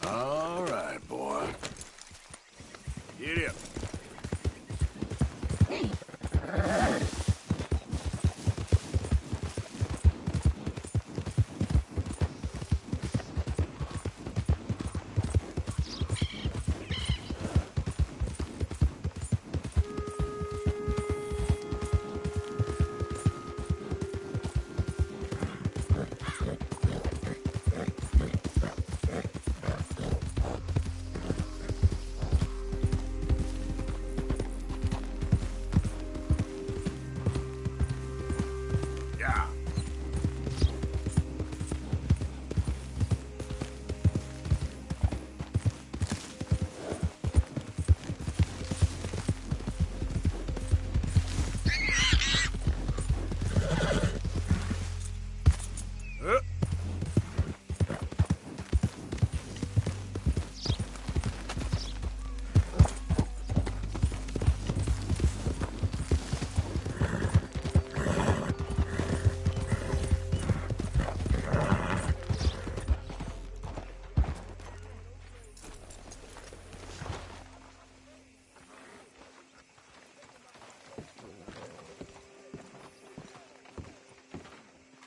All right, boy. Get up.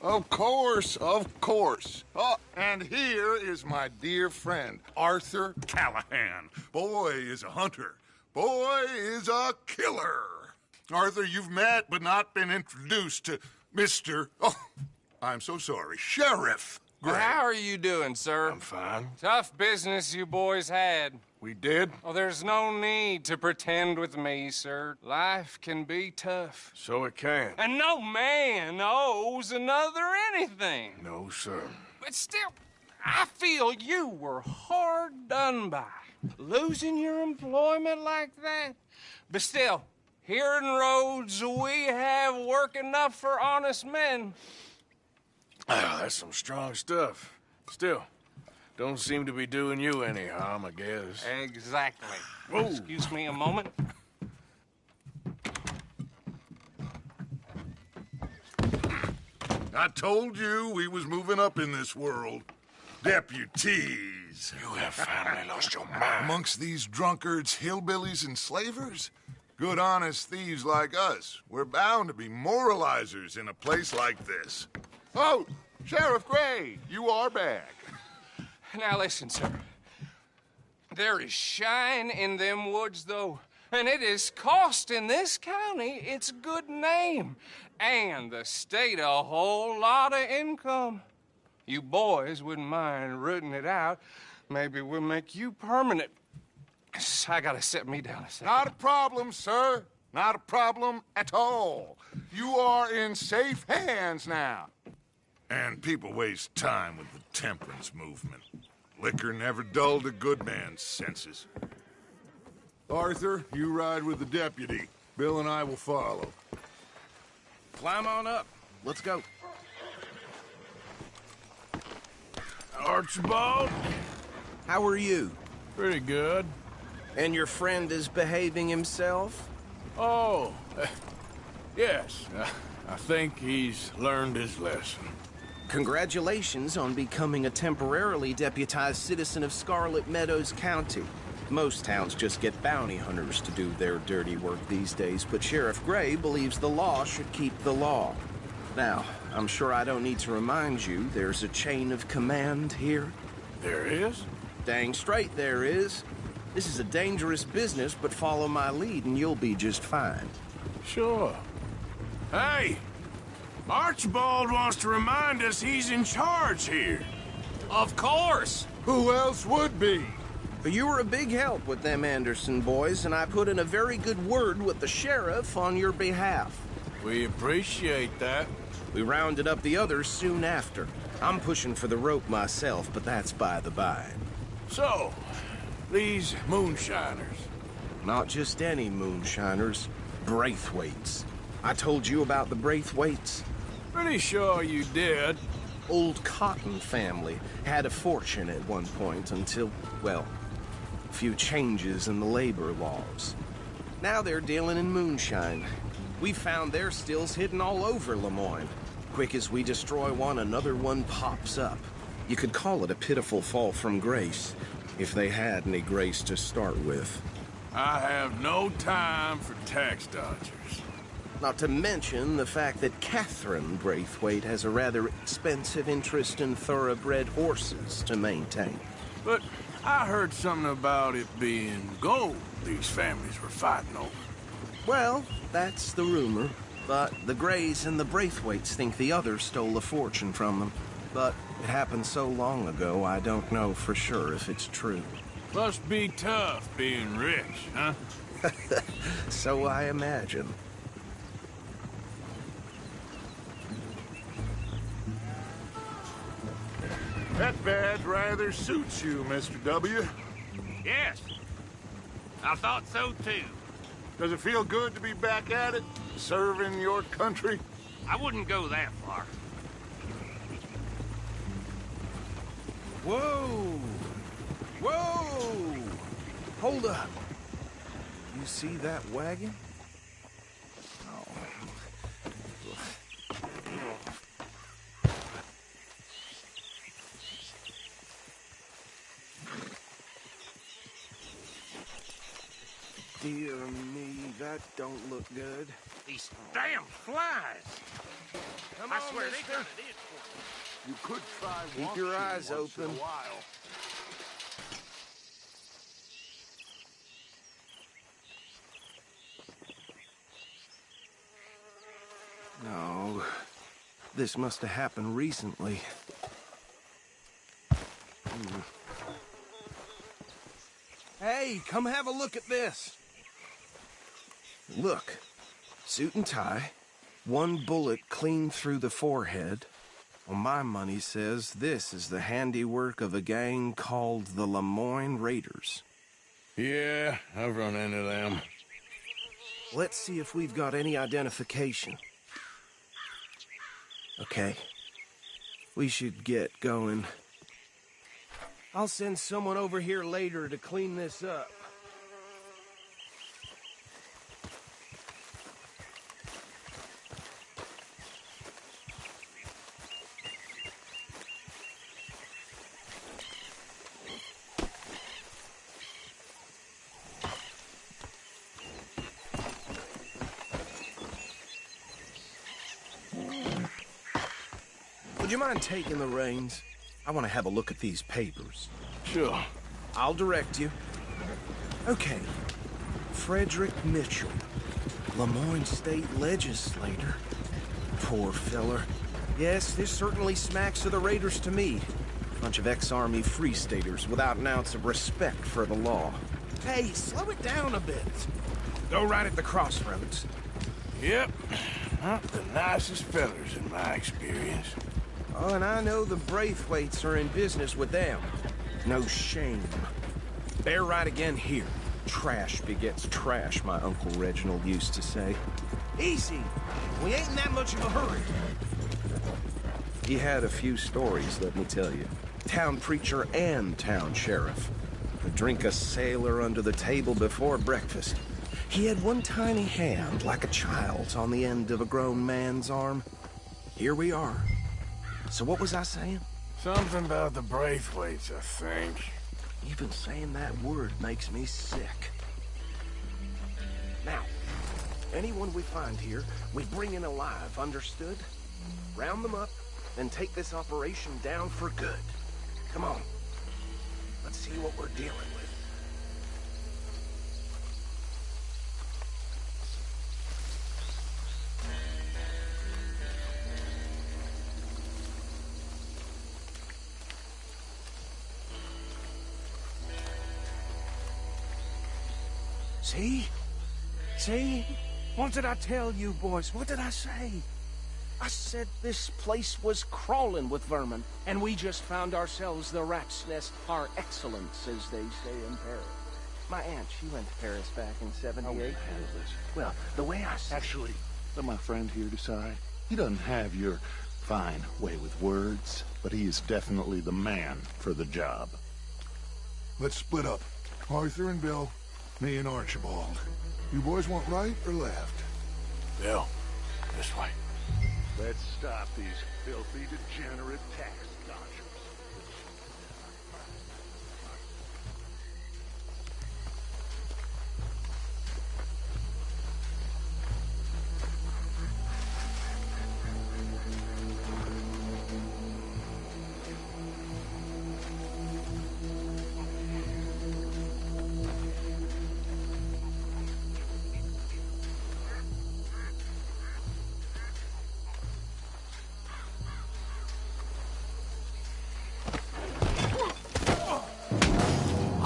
Of course, of course. Oh, and here is my dear friend, Arthur Callahan. Boy is a hunter. Boy is a killer. Arthur, you've met but not been introduced to Mr. Oh, I'm so sorry, Sheriff Gray. How are you doing, sir? I'm fine. Tough business you boys had. We did? Oh, there's no need to pretend with me, sir. Life can be tough. So it can. And no man owes another anything. No, sir. But still, I feel you were hard done by. Losing your employment like that. But still, here in Rhodes, we have work enough for honest men. Ah, that's some strong stuff. Still, don't seem to be doing you any harm, I guess. Exactly. Whoa. Excuse me a moment. I told you we was moving up in this world. Deputies. You have finally lost your mind. Amongst these drunkards, hillbillies, and slavers? Good honest thieves like us. We're bound to be moralizers in a place like this. Oh, Sheriff Gray, you are back. Now listen, sir. There is shine in them woods, though, and it is costing this county its good name and the state a whole lot of income. You boys wouldn't mind rooting it out. Maybe we'll make you permanent. I gotta set me down a second. Not a problem, sir. Not a problem at all. You are in safe hands now. And people waste time with the temperance movement. Liquor never dulled a good man's senses. Arthur, you ride with the deputy. Bill and I will follow. Climb on up. Let's go. Archibald? How are you? Pretty good. And your friend is behaving himself? Oh, yes. I think he's learned his lesson. Congratulations on becoming a temporarily deputized citizen of Scarlet Meadows County. Most towns just get bounty hunters to do their dirty work these days, but Sheriff Gray believes the law should keep the law. Now, I'm sure I don't need to remind you there's a chain of command here. There is? Dang straight there is. This is a dangerous business, but follow my lead and you'll be just fine. Sure. Hey! Archibald wants to remind us he's in charge here. Of course! Who else would be? But you were a big help with them Anderson boys, and I put in a very good word with the sheriff on your behalf. We appreciate that. We rounded up the others soon after. I'm pushing for the rope myself, but that's by the by. So, these moonshiners. Not just any moonshiners, Braithwaites. I told you about the Braithwaites? Pretty sure you did. Old Cotton family had a fortune at one point until, well, a few changes in the labor laws. Now they're dealing in moonshine. We found their stills hidden all over Lemoyne. Quick as we destroy one, another one pops up. You could call it a pitiful fall from grace, if they had any grace to start with. I have no time for tax dodgers. Not to mention the fact that Catherine Braithwaite has a rather expensive interest in thoroughbred horses to maintain. But I heard something about it being gold these families were fighting over. Well, that's the rumor. But the Greys and the Braithwaites think the others stole a fortune from them. But it happened so long ago, I don't know for sure if it's true. Must be tough being rich, huh? So I imagine. That badge rather suits you, Mr. W. Yes, I thought so too. Does it feel good to be back at it, serving your country? I wouldn't go that far. Whoa! Whoa! Hold up. You see that wagon? Oh. Dear me, that don't look good. These damn flies! Come I on, swear mister. they got it in for me. You could try Keep your washing eyes once in open. a while. No, this must have happened recently. Hey, come have a look at this. Look, suit and tie, one bullet clean through the forehead. Well, my money says this is the handiwork of a gang called the Lemoyne Raiders. Yeah, I've run into them. Let's see if we've got any identification. Okay. We should get going. I'll send someone over here later to clean this up. Would you mind taking the reins? I want to have a look at these papers. Sure. I'll direct you. Okay. Frederick Mitchell, Lemoyne State Legislator. Poor feller. Yes, this certainly smacks of the Raiders to me. Bunch of ex-Army Free Staters without an ounce of respect for the law. Hey, slow it down a bit. Go right at the crossroads. Yep. Not the nicest fellers in my experience. Oh, and I know the Braithwaites are in business with them. No shame. Bear right again here. Trash begets trash, my Uncle Reginald used to say. Easy. We ain't in that much of a hurry. He had a few stories, let me tell you. Town preacher and town sheriff. Could drink a sailor under the table before breakfast. He had one tiny hand, like a child's, on the end of a grown man's arm. Here we are. So what was I saying? Something about the Braithwaites, I think. Even saying that word makes me sick. Now, anyone we find here, we bring in alive, understood? Round them up, and take this operation down for good. Come on. Let's see what we're dealing with. See? See? What did I tell you, boys? What did I say? I said this place was crawling with vermin, and we just found ourselves the rat's nest par excellence, as they say in Paris. My aunt, she went to Paris back in '78. Well, the way I said... Actually, let my friend here decide. He doesn't have your fine way with words, but he is definitely the man for the job. Let's split up. Arthur and Bill, me and Archibald. You boys want right or left? Bill, this way. Let's stop these filthy, degenerate tax dodgers.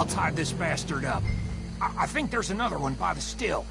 I'll tie this bastard up. I think there's another one by the still.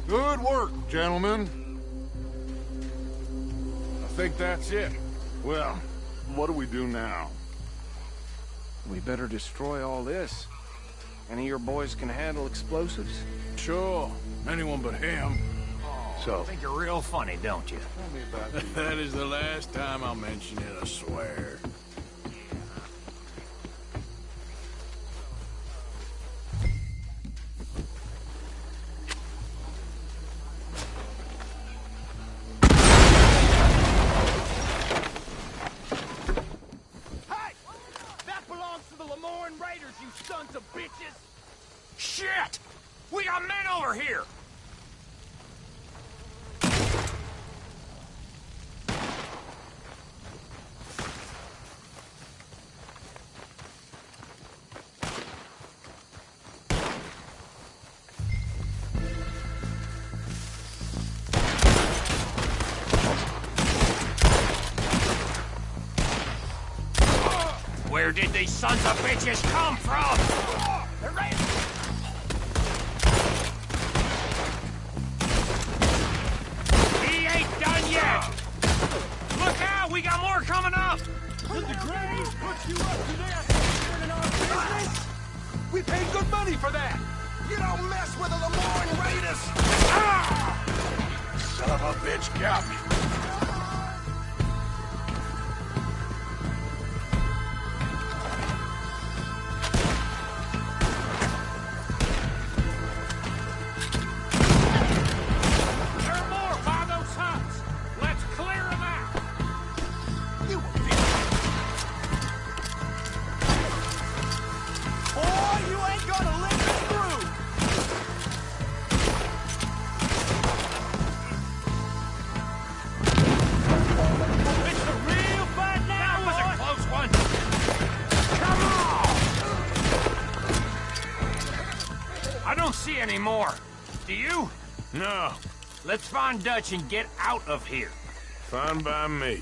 Good work, gentlemen. I think that's it. Well, what do we do now? We better destroy all this. Any of your boys can handle explosives? Sure. Anyone but him. So, I think you're real funny, don't you? tell me about the... That is the last time I'll mention it, I swear. Shit! We got men over here! Where did these sons of bitches come from? They're right. He ain't done yet! Look out! We got more coming up! Did the Grays put you up to this? In our business? We paid good money for that! You don't mess with the Lemoyne Raiders! Son of a bitch got me. There are more by those huts! Let's clear them out! Boy, you ain't gonna let us through! It's the real fight now, that was a close one! Come on! I don't see any more. Do you? No, Let's find Dutch and get out of here. fine by me.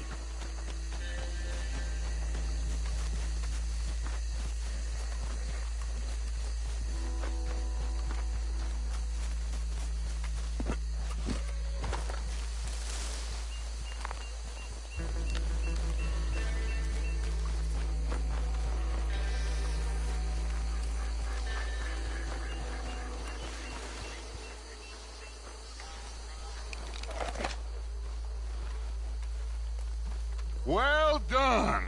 Well done.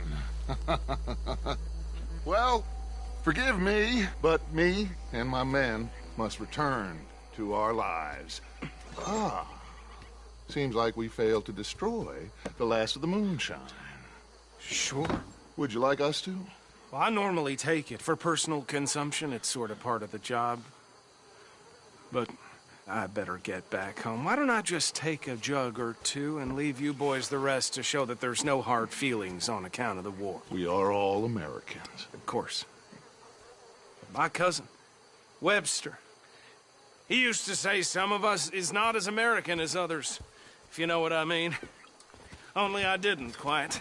Well, forgive me, but me and my men must return to our lives. Seems like we failed to destroy the last of the moonshine. Sure. Would you like us to? Well, I normally take it. For personal consumption, it's sort of part of the job. But I better get back home. Why don't I just take a jug or two and leave you boys the rest to show that there's no hard feelings on account of the war? We are all Americans. Of course. My cousin, Webster, he used to say some of us is not as American as others. if you know what I mean. Only I didn't quite.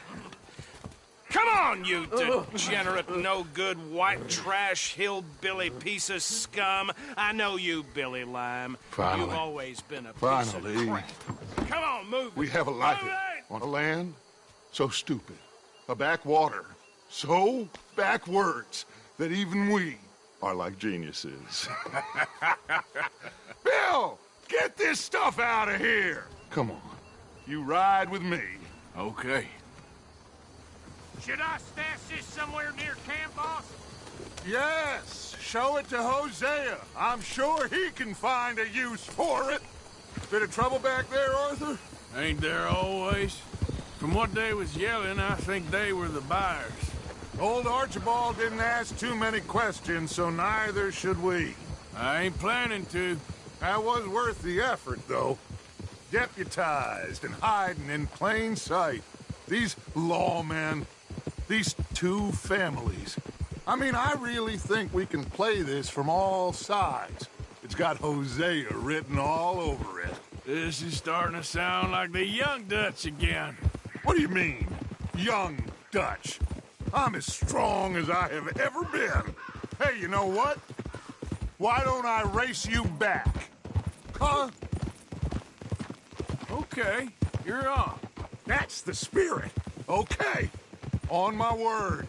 Come on, you degenerate, no-good, white trash, hillbilly piece of scum. I know you, Billy Lime. Finally. You've always been a piece Finally. of crap. Come on, move it. We have a life Move it! on a land so stupid, a backwater so backwards that even we are like geniuses. Bill, get this stuff out of here. Come on, you ride with me. Okay. Should I stash this somewhere near camp, boss? Yes, show it to Hosea. I'm sure he can find a use for it. Bit of trouble back there, Arthur? Ain't there always? From what they was yelling, I think they were the buyers. Old Archibald didn't ask too many questions, so neither should we. I ain't planning to. That was worth the effort, though. Deputized and hiding in plain sight. These lawmen, these two families. I mean, I really think we can play this from all sides. It's got Hosea written all over it. This is starting to sound like the Young Dutch again. What do you mean, young Dutch? I'm as strong as I have ever been. Hey, you know what? Why don't I race you back? Huh? Okay, you're on. That's the spirit. Okay. On my word.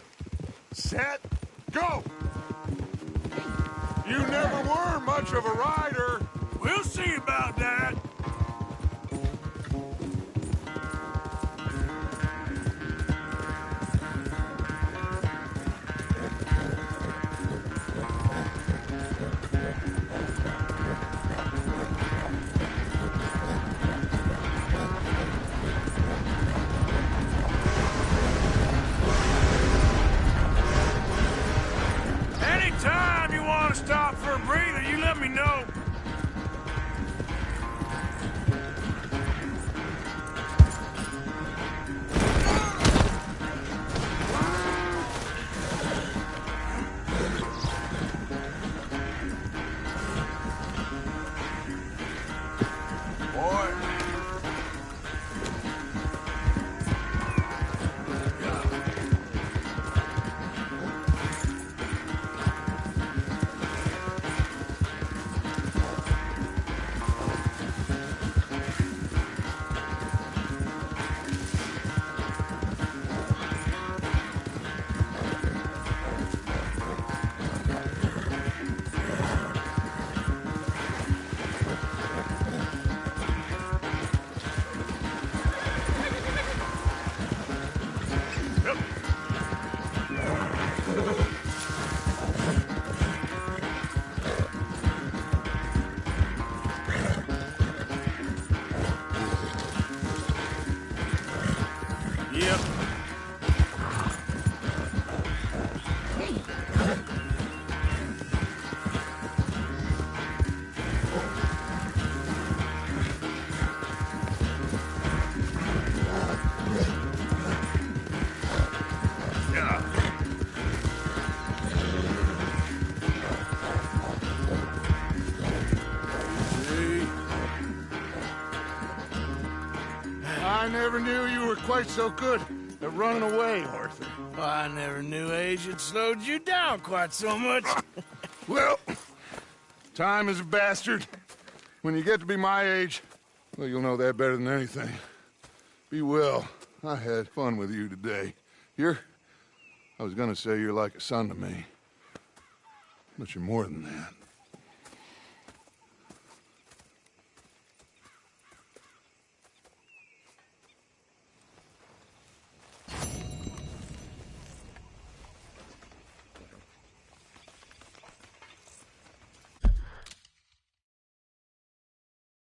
Set, go! You never were much of a rider. We'll see about that. Anytime you want to stop for a breather, you let me know. Boy. Yep. I never knew you were quite so good at running away, Arthur. I never knew age had slowed you down quite so much. Well, time is a bastard. When you get to be my age, well, you'll know that better than anything. Be well. I had fun with you today. I was gonna say you're like a son to me. But you're more than that.